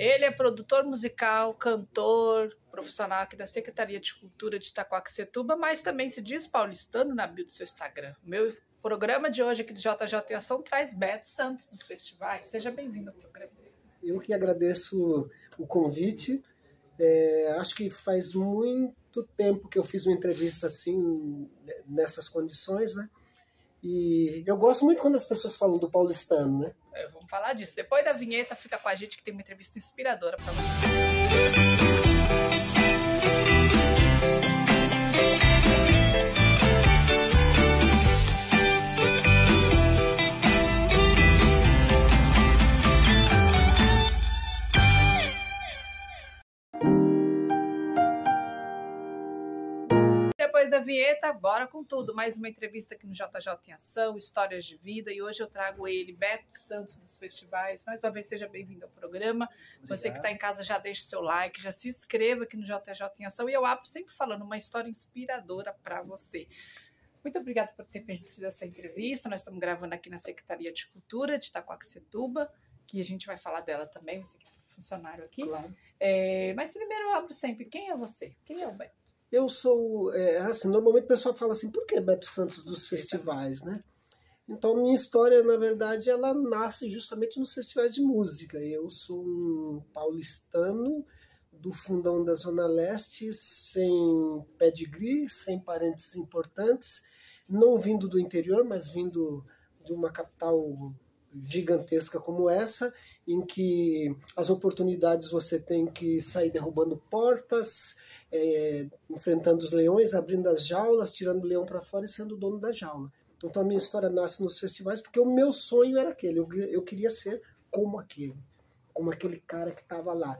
Ele é produtor musical, cantor, profissional aqui da Secretaria de Cultura de Itaquaquecetuba, mas também se diz paulistano na bio do seu Instagram. O meu programa de hoje aqui do JJ em Ação traz Beto Santos dos festivais. Seja bem-vindo ao programa. Eu que agradeço o convite. Acho que faz muito tempo que eu fiz uma entrevista assim, nessas condições, né? E eu gosto muito quando as pessoas falam do paulistano, né? Vamos falar disso. Depois da vinheta, fica com a gente que tem uma entrevista inspiradora para você. Depois da vinheta, bora com tudo. Mais uma entrevista aqui no JJ em Ação, histórias de vida. E hoje eu trago ele, Beto Santos dos festivais. Mais uma vez, seja bem-vindo ao programa. Obrigado. Você que está em casa, já deixa o seu like, já se inscreva aqui no JJ em Ação. E eu abro sempre falando uma história inspiradora para você. Muito obrigada por ter permitido essa entrevista. Nós estamos gravando aqui na Secretaria de Cultura de Itaquaquecetuba, que a gente vai falar dela também, você que é funcionário aqui. Claro. Mas primeiro eu abro sempre, quem é você? Quem é o Beto? Eu sou, assim, normalmente o pessoal fala assim, por que Beto Santos dos festivais, né? Então, minha história, na verdade, ela nasce justamente nos festivais de música. Eu sou um paulistano do fundão da Zona Leste, sem pedigree, sem parentes importantes, não vindo do interior, mas vindo de uma capital gigantesca como essa, em que as oportunidades você tem que sair derrubando portas, enfrentando os leões, abrindo as jaulas, tirando o leão para fora e sendo o dono da jaula. Então a minha história nasce nos festivais porque o meu sonho era aquele, eu queria ser como aquele cara que estava lá,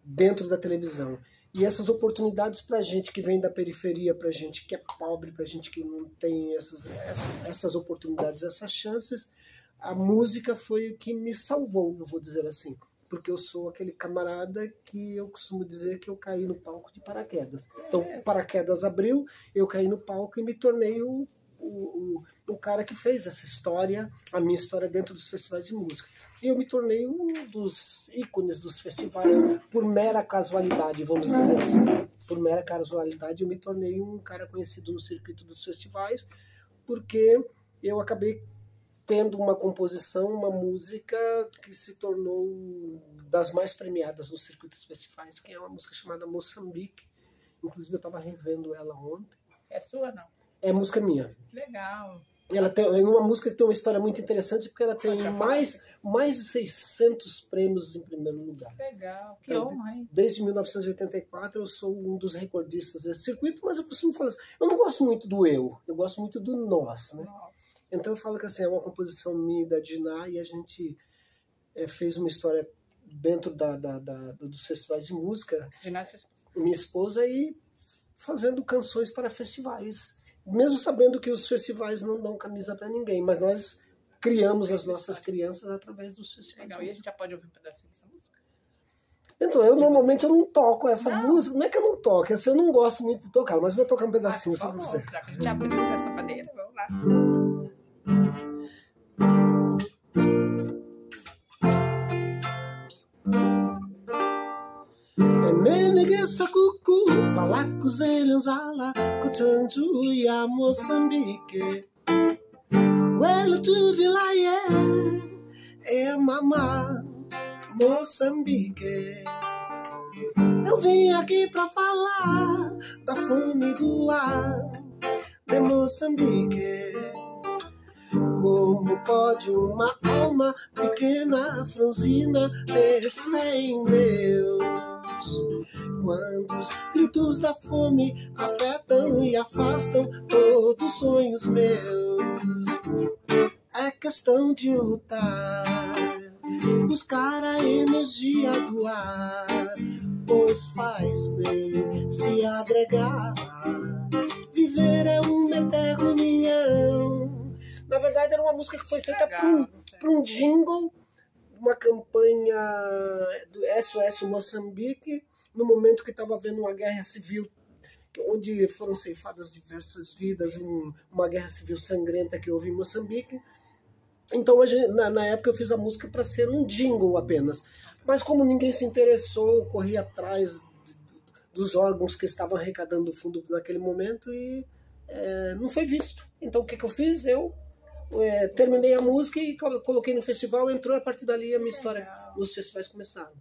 dentro da televisão. E essas oportunidades para gente que vem da periferia, para gente que é pobre, para gente que não tem essas oportunidades, essas chances, a música foi o que me salvou, eu vou dizer assim. Porque eu sou aquele camarada que eu costumo dizer que eu caí no palco de paraquedas. Então, o paraquedas abriu, eu caí no palco e me tornei o cara que fez essa história, a minha história dentro dos festivais de música. E eu me tornei um dos ícones dos festivais por mera casualidade, vamos dizer assim. Por mera casualidade, eu me tornei um cara conhecido no circuito dos festivais, porque eu acabei tendo uma composição, uma música que se tornou das mais premiadas nos circuitos festivais, que é uma música chamada Moçambique. Inclusive eu estava revendo ela ontem. É sua, não? É música minha. Legal. Ela é uma música que tem uma história muito interessante, porque ela tem mais de 600 prêmios em primeiro lugar. Legal, que honra, hein? Desde 1984 eu sou um dos recordistas desse circuito, mas eu costumo falar assim, eu não gosto muito do eu gosto muito do nós, né? Nossa. Então eu falo que assim, é uma composição minha e da Diná, e a gente fez uma história dentro dos festivais de música. Diná é sua esposa. Minha esposa, e fazendo canções para festivais. Mesmo sabendo que os festivais não dão camisa para ninguém, mas nós criamos as nossas crianças através dos festivais. Legal, e a gente já pode ouvir um pedacinho dessa música? Então, eu normalmente eu não toco essa música, não é que eu não toco, eu não gosto muito de tocar, mas vou tocar um pedacinho só para você. Já que a gente abriu essa madeira, vamos lá. Menegessa cucu, palacos elanzala, cotanju ya Moçambique. Well tu vilaye, mamá, Moçambique. Eu vim aqui pra falar da fome do ar de Moçambique. Como pode uma alma pequena, franzina, ter fé em Deus? Quando os gritos da fome afetam e afastam todos os sonhos meus. É questão de lutar, buscar a energia do ar, pois faz bem se agregar. Viver é uma eterna união. Na verdade, era uma música que foi feita para um jingle, uma campanha do SOS Moçambique, no momento que estava havendo uma guerra civil, onde foram ceifadas diversas vidas, uma guerra civil sangrenta que houve em Moçambique. Então, na época, eu fiz a música para ser um jingle apenas. Mas como ninguém se interessou, corri atrás dos órgãos que estavam arrecadando o fundo naquele momento e não foi visto. Então o que eu fiz? Eu terminei a música e coloquei no festival, entrou, a partir dali a minha história nos festivais começaram.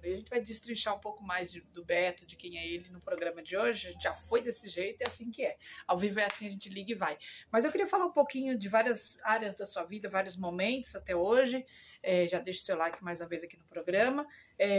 E a gente vai destrinchar um pouco mais do Beto, de quem é ele no programa de hoje. A gente já foi desse jeito, é assim que é. Ao vivo é assim, a gente liga e vai. Mas eu queria falar um pouquinho de várias áreas da sua vida, vários momentos até hoje. Já deixa o seu like mais uma vez aqui no programa.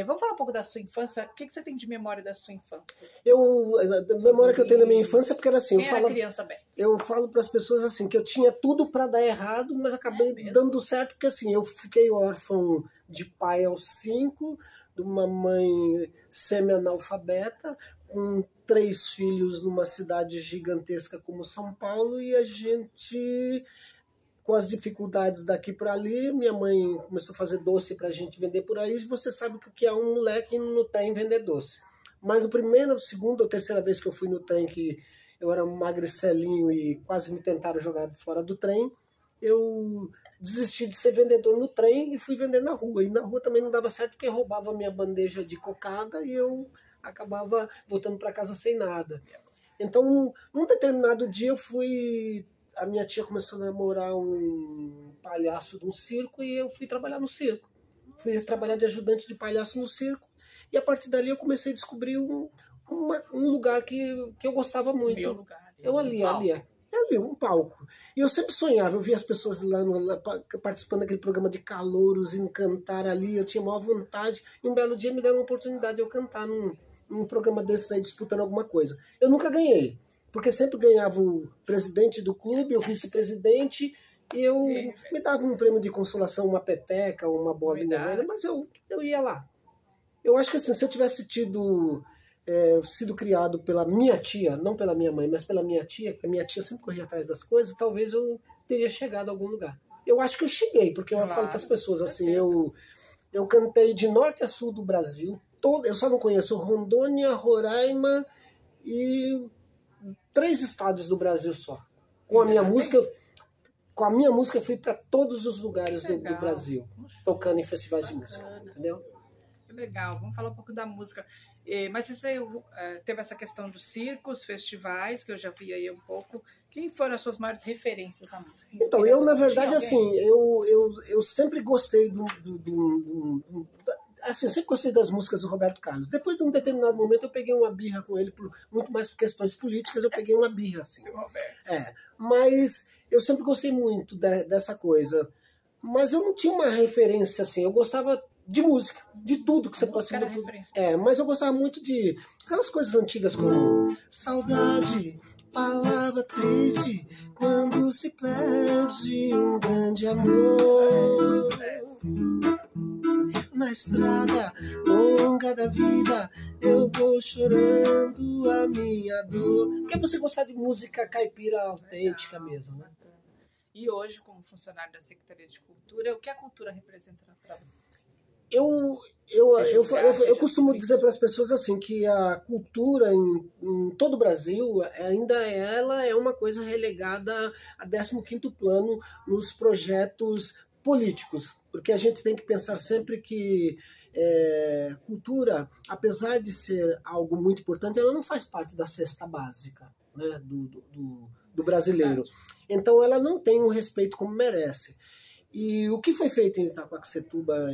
Vamos falar um pouco da sua infância. O que você tem de memória da sua infância? A memória que eu tenho da minha infância, porque era assim, criança, Beto? Eu falo para as pessoas assim, que eu tinha tudo para dar errado, mas acabei dando certo, porque assim, eu fiquei órfão de pai aos 5, de uma mãe semi-analfabeta, com 3 filhos numa cidade gigantesca como São Paulo, e a gente, com as dificuldades daqui para ali, minha mãe começou a fazer doce para a gente vender por aí, e você sabe o que é um moleque no trem vender doce. Mas a primeira, segunda ou terceira vez que eu fui no trem, que eu era um magricelinho e quase me tentaram jogar fora do trem, eu desisti de ser vendedor no trem e fui vender na rua. E na rua também não dava certo, porque roubava a minha bandeja de cocada e eu acabava voltando para casa sem nada. Então, num determinado dia a minha tia começou a namorar um palhaço de um circo e eu fui trabalhar no circo. Fui trabalhar de ajudante de palhaço no circo e a partir dali eu comecei a descobrir um lugar que eu gostava muito. Meu lugar. Um palco. E eu sempre sonhava, eu via as pessoas lá participando daquele programa de calouros, em cantar ali, eu tinha maior vontade, e um belo dia me deram uma oportunidade de eu cantar num programa desses aí, disputando alguma coisa. Eu nunca ganhei, porque sempre ganhava o presidente do clube, o vice-presidente, e eu me dava um prêmio de consolação, uma peteca, uma bolinha velha, mas eu ia lá. Eu acho que assim, se eu tivesse sido criado pela minha tia, não pela minha mãe, mas pela minha tia, porque a minha tia sempre corria atrás das coisas, talvez eu teria chegado a algum lugar. Eu acho que eu cheguei, porque eu falo para as pessoas assim, eu cantei de norte a sul do Brasil, eu só não conheço Rondônia, Roraima e 3 estados do Brasil só. Com a minha música eu fui para todos os lugares do Brasil, tocando em festivais de música, entendeu? Legal, vamos falar um pouco da música. Mas você teve essa questão dos circos, festivais, que eu já vi aí um pouco. Quem foram as suas maiores referências na música? Então, eu, na verdade, assim, eu sempre gostei assim, eu sempre gostei das músicas do Roberto Carlos. Depois de um determinado momento, eu peguei uma birra com ele, muito mais por questões políticas, eu peguei uma birra, assim. Mas eu sempre gostei muito dessa coisa. Mas eu não tinha uma referência, assim, eu gostava de música, de tudo que você possa fazer. Mas eu gostava muito de aquelas coisas antigas como saudade, palavra triste, quando se perde um grande amor. Na estrada longa da vida, eu vou chorando a minha dor. Porque você gostar de música caipira autêntica mesmo, né? E hoje, como funcionário da Secretaria de Cultura, o que a cultura representa para você? Eu costumo dizer para as pessoas assim que a cultura em todo o Brasil ainda ela é uma coisa relegada a 15º plano nos projetos políticos, porque a gente tem que pensar sempre que cultura, apesar de ser algo muito importante, ela não faz parte da cesta básica, né, do brasileiro. Então ela não tem um respeito como merece. E o que foi feito em Itaquaquecetuba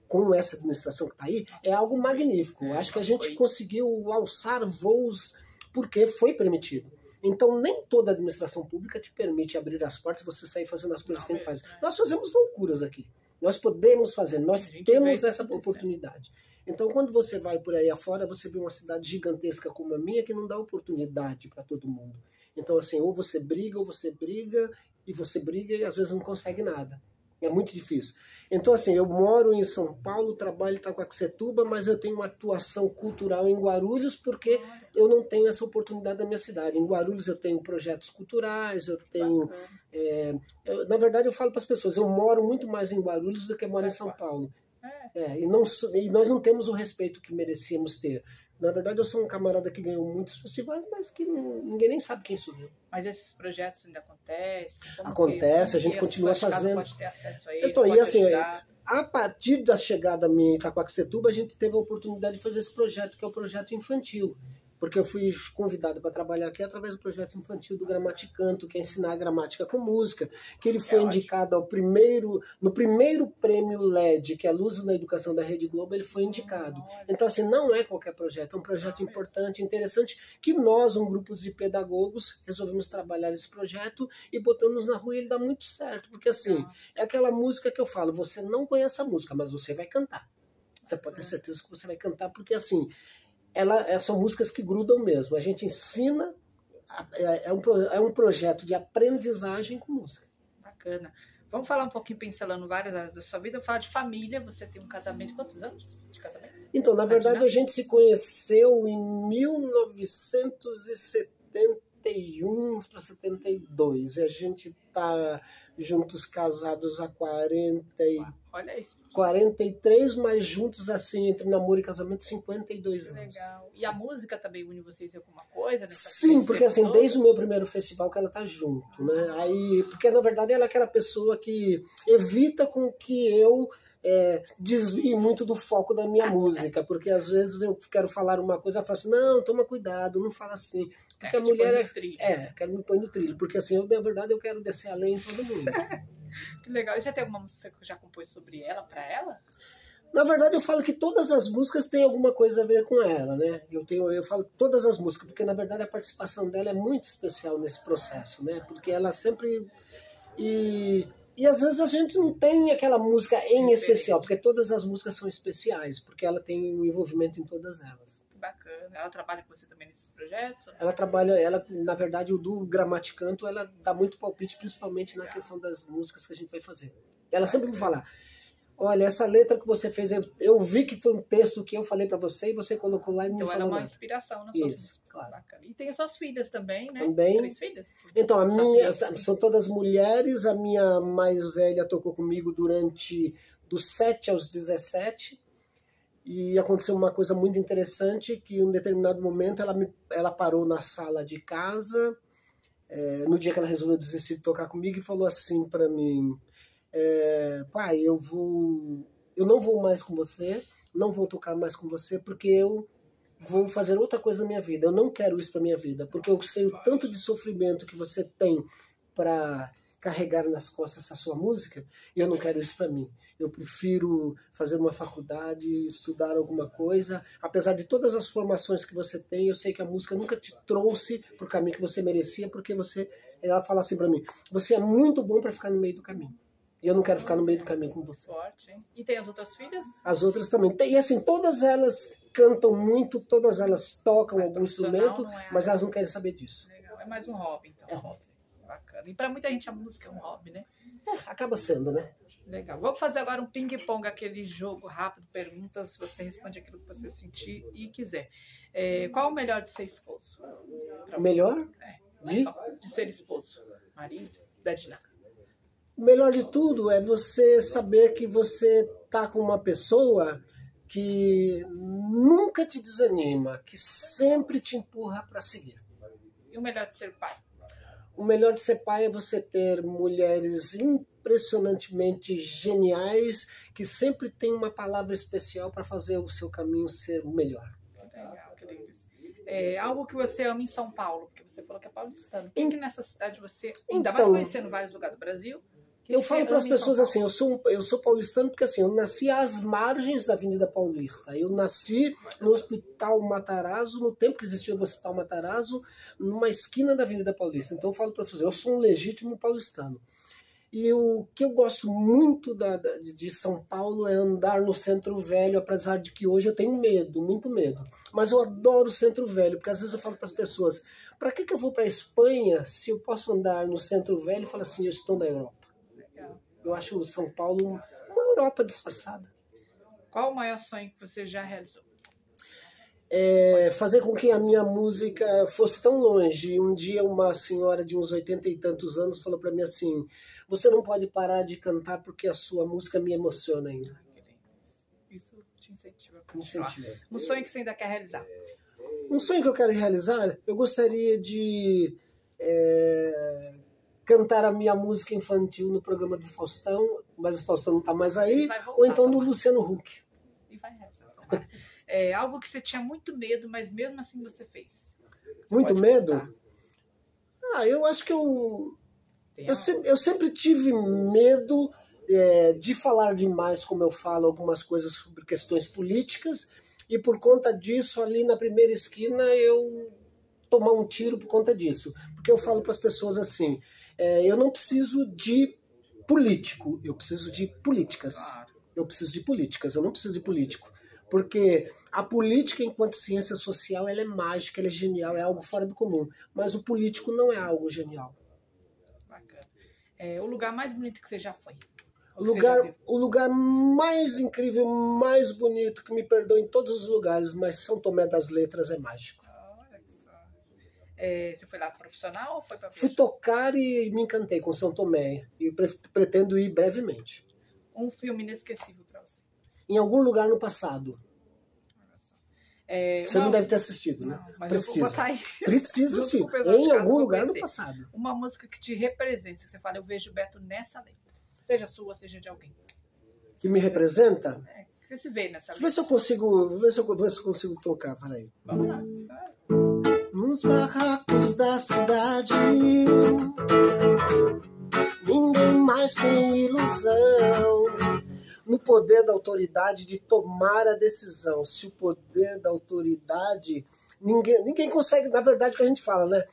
com essa administração que está aí, é algo magnífico. Acho que a gente conseguiu alçar voos porque foi permitido. Então, nem toda administração pública te permite abrir as portas e você sair fazendo as coisas que a gente faz. Nós fazemos loucuras aqui. Nós podemos fazer, nós temos essa oportunidade. Então, quando você vai por aí afora, você vê uma cidade gigantesca como a minha que não dá oportunidade para todo mundo. Então, assim, ou você briga, e às vezes não consegue nada. É muito difícil. Então, assim, eu moro em São Paulo, trabalho em Itaquaquecetuba, mas eu tenho uma atuação cultural em Guarulhos porque eu não tenho essa oportunidade na minha cidade. Em Guarulhos eu tenho projetos culturais, eu tenho... na verdade, eu falo para as pessoas, eu moro muito mais em Guarulhos do que eu moro em São Paulo. E nós não temos o respeito que merecíamos ter. Na verdade, eu sou um camarada que ganhou muitos festivais, mas que ninguém nem sabe quem sou eu. Mas esses projetos ainda acontecem? Acontece, a gente continua fazendo. Pode ter acesso a eles, então, pode e assim, ajudar. a partir da chegada minha em Itaquaquecetuba, a gente teve a oportunidade de fazer esse projeto, que é o projeto infantil. Porque eu fui convidado para trabalhar aqui através do projeto infantil do Gramaticanto, que é ensinar a gramática com música, que ele foi indicado no primeiro prêmio LED, que é a Luzes na Educação da Rede Globo, ele foi indicado. Então, assim, não é qualquer projeto, é um projeto importante, interessante, que nós, um grupo de pedagogos, resolvemos trabalhar esse projeto e botamos na rua e ele dá muito certo. Porque, assim, é aquela música que eu falo, você não conhece a música, mas você vai cantar. Você pode ter certeza que você vai cantar, porque, assim, são músicas que grudam mesmo. A gente ensina, é um projeto de aprendizagem com música. Bacana. Vamos falar um pouquinho, pincelando várias áreas da sua vida. Vou falar de família. Você tem um casamento. Quantos anos de casamento? Então, na verdade, a gente se conheceu em 1971 para 72. E a gente está juntos, casados há 43, mas juntos, assim, entre namoro e casamento, 52 anos. Legal. E a música também une vocês em alguma coisa? Sim, porque assim, desde o meu primeiro festival que ela tá junto, né? Aí, porque na verdade ela é aquela pessoa que evita com que eu desvie muito do foco da minha música, porque às vezes eu quero falar uma coisa, ela fala assim, não, toma cuidado, não fala assim. Porque a mulher quero me pôr no trilho, porque assim, na verdade eu quero descer além em todo mundo. Que legal. E você tem alguma música que já compôs sobre ela, pra ela? Na verdade, eu falo que todas as músicas têm alguma coisa a ver com ela, né? Eu falo todas as músicas, porque na verdade a participação dela é muito especial nesse processo, né? Porque ela sempre... E às vezes a gente não tem aquela música em especial, porque todas as músicas são especiais, porque ela tem um envolvimento em todas elas. Bacana. Ela trabalha com você também nesses projetos? Ela trabalha, na verdade, o do Gramaticanto, ela dá muito palpite, principalmente na questão das músicas que a gente vai fazer. Ela sempre me fala, olha, essa letra que você fez, eu vi que foi um texto que eu falei para você e você colocou lá e não me falou nada. Então ela é uma inspiração nas suas músicas. Claro. Bacana. E tem as suas filhas também, né? Também. 3 filhas? Então, são todas mulheres, a minha mais velha tocou comigo dos 7 aos 17, e aconteceu uma coisa muito interessante, que em um determinado momento ela parou na sala de casa, no dia que ela resolveu desistir de tocar comigo, e falou assim para mim, pai, eu não vou mais com você, não vou tocar mais com você, porque eu vou fazer outra coisa na minha vida, eu não quero isso para minha vida, porque eu sei o tanto de sofrimento que você tem para carregar nas costas essa sua música, e eu não quero isso para mim. Eu prefiro fazer uma faculdade, estudar alguma coisa. Apesar de todas as formações que você tem, eu sei que a música nunca te trouxe para o caminho que você merecia, porque ela fala assim para mim, você é muito bom para ficar no meio do caminho. E eu não quero ficar no meio do caminho com você. Forte, hein? E tem as outras filhas? As outras também. E assim, todas elas cantam muito, todas elas tocam algum instrumento, mas elas não querem saber disso. Legal. É mais um hobby, então. É hobby. Bacana. E para muita gente a música é um hobby, né? Acaba sendo, né? Legal. Vamos fazer agora um ping-pong, aquele jogo rápido, perguntas, você responde aquilo que você sentir e quiser. Qual o melhor de ser esposo? O melhor? De ser esposo. Marido da Diná. O melhor de tudo é você saber que você tá com uma pessoa que nunca te desanima, que sempre te empurra para seguir. E o melhor de ser pai? O melhor de ser pai é você ter mulheres impressionantemente geniais que sempre tem uma palavra especial para fazer o seu caminho ser o melhor. Legal, que lindo isso. Algo que você ama em São Paulo, porque você falou que é paulistano. O que nessa cidade você, ainda mais conhecendo vários lugares do Brasil... Eu falo para as pessoas assim, eu sou paulistano porque assim, eu nasci às margens da Avenida Paulista. Eu nasci no Hospital Matarazzo, no tempo que existia o Hospital Matarazzo, numa esquina da Avenida Paulista. Então eu falo para vocês, eu sou um legítimo paulistano. E o que eu gosto muito de São Paulo é andar no Centro Velho, apesar de que hoje eu tenho medo, muito medo. Mas eu adoro o Centro Velho, porque às vezes eu falo para as pessoas, para que eu vou para a Espanha se eu posso andar no Centro Velho e falar assim, eu estou na Europa? Eu acho São Paulo uma Europa disfarçada. Qual o maior sonho que você já realizou? Fazer com que a minha música fosse tão longe. Um dia uma senhora de uns 80 e tantos anos falou para mim assim, você não pode parar de cantar porque a sua música me emociona ainda. te incentiva a continuar. Incentiva. Um sonho que você ainda quer realizar? Um sonho que eu quero realizar, eu gostaria de cantar a minha música infantil no programa do Faustão, mas o Faustão não está mais aí, Voltar, ou então do Luciano Huck. E vai realizar, tomara. Algo que você tinha muito medo, mas mesmo assim você fez. Você Muito medo? Contar. Eu acho que eu sempre tive medo de falar demais, como eu falo, algumas coisas sobre questões políticas, e por conta disso, ali na primeira esquina, eu tomar um tiro por conta disso. Porque eu falo para as pessoas assim, eu não preciso de político, eu preciso de políticas. Eu preciso de políticas, eu não preciso de político. Porque a política, enquanto ciência social, ela é mágica, ela é genial, é algo fora do comum. Mas o político não é algo genial. Bacana. O lugar mais bonito que você já foi? O lugar mais incrível, mais bonito, que me perdoe em todos os lugares, mas São Tomé das Letras é mágico. Olha só. Você foi lá profissional ou foi para Fui tocar e me encantei com São Tomé. E pretendo ir brevemente. Um filme inesquecível para você? Em algum lugar no passado. Você não deve ter assistido, não, né? Mas precisa. Eu vou botar aí. Precisa sim. Em algum lugar no passado. Uma música que te representa, que você fala, eu vejo o Beto nessa letra. Seja sua, seja de alguém. Que me representa? Que você se vê nessa letra. Vê se eu consigo tocar, peraí. Vamos lá. Nos barracos da cidade, ninguém mais tem ilusão. No poder da autoridade de tomar a decisão. Se o poder da autoridade... Ninguém consegue, na verdade, o que a gente fala, né?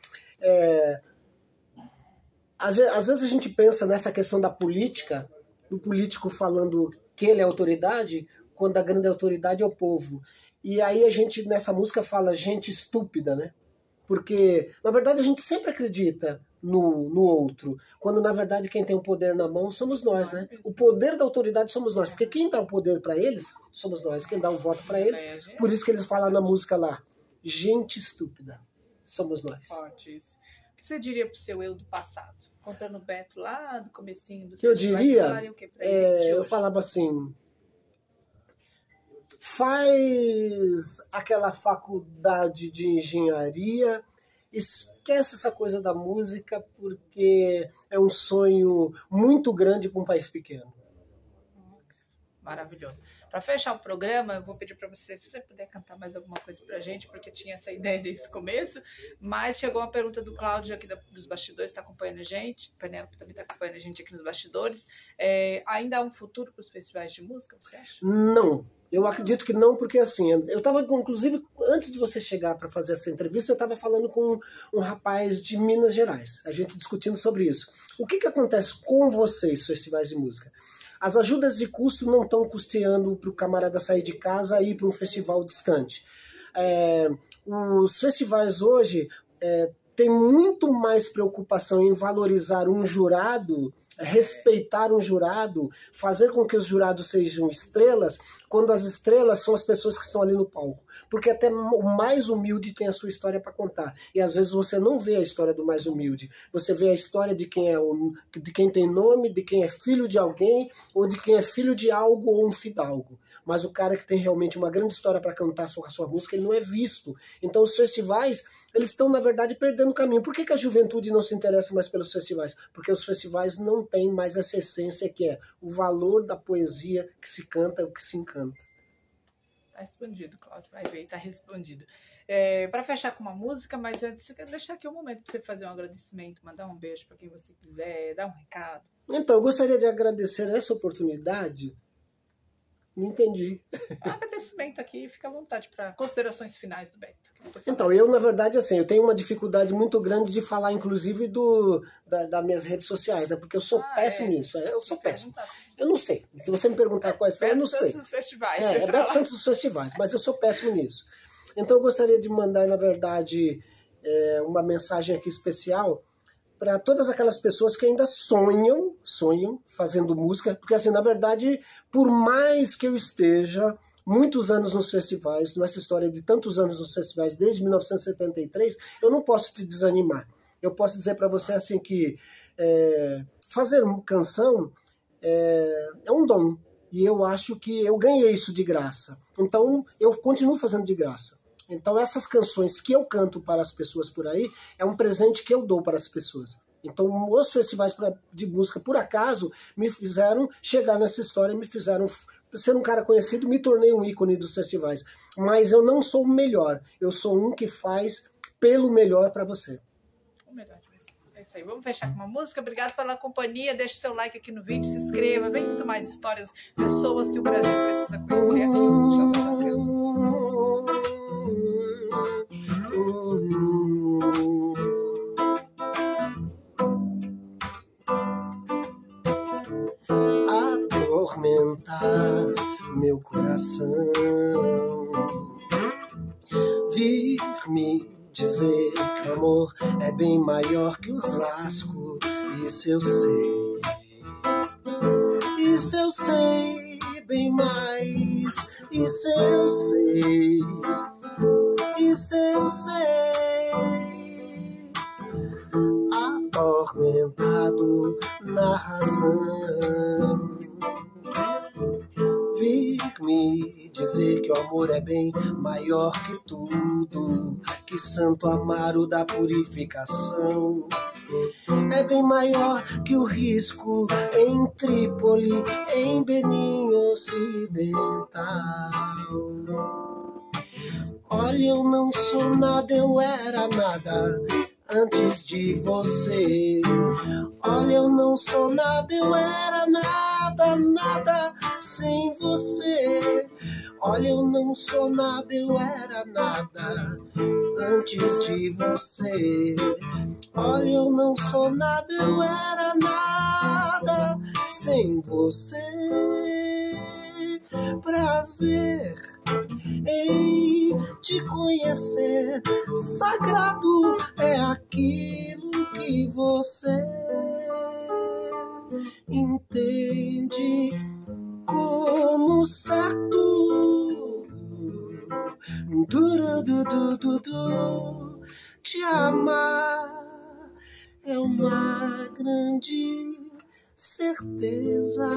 Às vezes a gente pensa nessa questão da política, do político falando que ele é autoridade, quando a grande autoridade é o povo. E aí a gente, nessa música, fala gente estúpida, né? Porque, na verdade, a gente sempre acredita no outro, quando, na verdade, quem tem o poder na mão somos nós, né? O poder da autoridade somos nós, porque quem dá o poder para eles somos nós, quem dá o voto para eles, por isso que eles falam na música lá, gente estúpida, somos nós. Forte isso. O que você diria pro seu eu do passado? Contando o Beto lá do comecinho do eu diria, eu falava assim, faz aquela faculdade de engenharia, esquece essa coisa da música, porque é um sonho muito grande para um país pequeno. Maravilhoso. Para fechar o programa, eu vou pedir para você, se você puder cantar mais alguma coisa para a gente, porque tinha essa ideia desde o começo, mas chegou uma pergunta do Cláudio aqui dos bastidores, está acompanhando a gente, o Penélope também está acompanhando a gente aqui nos bastidores. Ainda há um futuro para os festivais de música, você acha? Não, eu acredito que não, porque assim, eu estava, inclusive, antes de você chegar para fazer essa entrevista, eu estava falando com um rapaz de Minas Gerais, a gente discutindo sobre isso. O que acontece com vocês, festivais de música? As ajudas de custo não estão custeando para o camarada sair de casa e ir para um festival distante. Os festivais hoje têm muito mais preocupação em valorizar um jurado, respeitar um jurado, fazer com que os jurados sejam estrelas, quando as estrelas são as pessoas que estão ali no palco. Porque até o mais humilde tem a sua história para contar. E às vezes você não vê a história do mais humilde. Você vê a história de quem tem nome, de quem é filho de alguém, ou de quem é filho de algo ou um fidalgo. Mas o cara que tem realmente uma grande história para cantar a sua música, ele não é visto. Então os festivais, eles estão, na verdade, perdendo o caminho. Por que a juventude não se interessa mais pelos festivais? Porque os festivais não têm mais essa essência que é o valor da poesia que se canta, o que se encanta. Tá respondido, Cláudio. Vai ver, tá respondido. Para fechar com uma música, mas antes eu quero deixar aqui um momento para você fazer um agradecimento, mandar um beijo para quem você quiser, dar um recado. Então, eu gostaria de agradecer essa oportunidade. Não entendi. Um agradecimento aqui, fica à vontade para considerações finais do Beto. Então, eu, na verdade, assim, eu tenho uma dificuldade muito grande de falar, inclusive, das minhas redes sociais, né? Porque eu sou péssimo nisso. Eu sou péssimo. Eu não sei. Se você me perguntar quais são, eu não sei. Beto Santos dos festivais. Beto Santos dos festivais, mas eu sou péssimo nisso. Então, eu gostaria de mandar, na verdade, uma mensagem aqui especial para todas aquelas pessoas que ainda sonham fazendo música, porque assim, na verdade, por mais que eu esteja muitos anos nos festivais, nessa história de tantos anos nos festivais, desde 1973, eu não posso te desanimar. Eu posso dizer para você assim que fazer canção é um dom. E eu acho que eu ganhei isso de graça. Então, eu continuo fazendo de graça. Então, essas canções que eu canto para as pessoas por aí, é um presente que eu dou para as pessoas. Então, os festivais de música, por acaso, me fizeram chegar nessa história, me fizeram ser um cara conhecido, me tornei um ícone dos festivais. Mas eu não sou o melhor. Eu sou um que faz pelo melhor para você. O melhor. É isso aí. Vamos fechar com uma música. Obrigado pela companhia. Deixe seu like aqui no vídeo, se inscreva. Vem muito mais histórias, pessoas que o Brasil precisa conhecer aqui no JJ. Atormentar meu coração, vir me dizer que o amor é bem maior que os ascos. Isso eu sei, isso eu sei bem mais. Isso eu sei, isso eu sei. Atormentado na razão, vir me dizer que o amor é bem maior que tudo, que Santo Amaro da purificação é bem maior que o risco em Trípoli, em Benin Ocidental. Olha, eu não sou nada, eu era nada antes de você. Olha, eu não sou nada, eu era nada, nada sem você. Olha, eu não sou nada, eu era nada antes de você. Olha, eu não sou nada, eu era nada sem você. Prazer em te conhecer, sagrado é aquilo que você entende como certo. Te amar é uma grande certeza.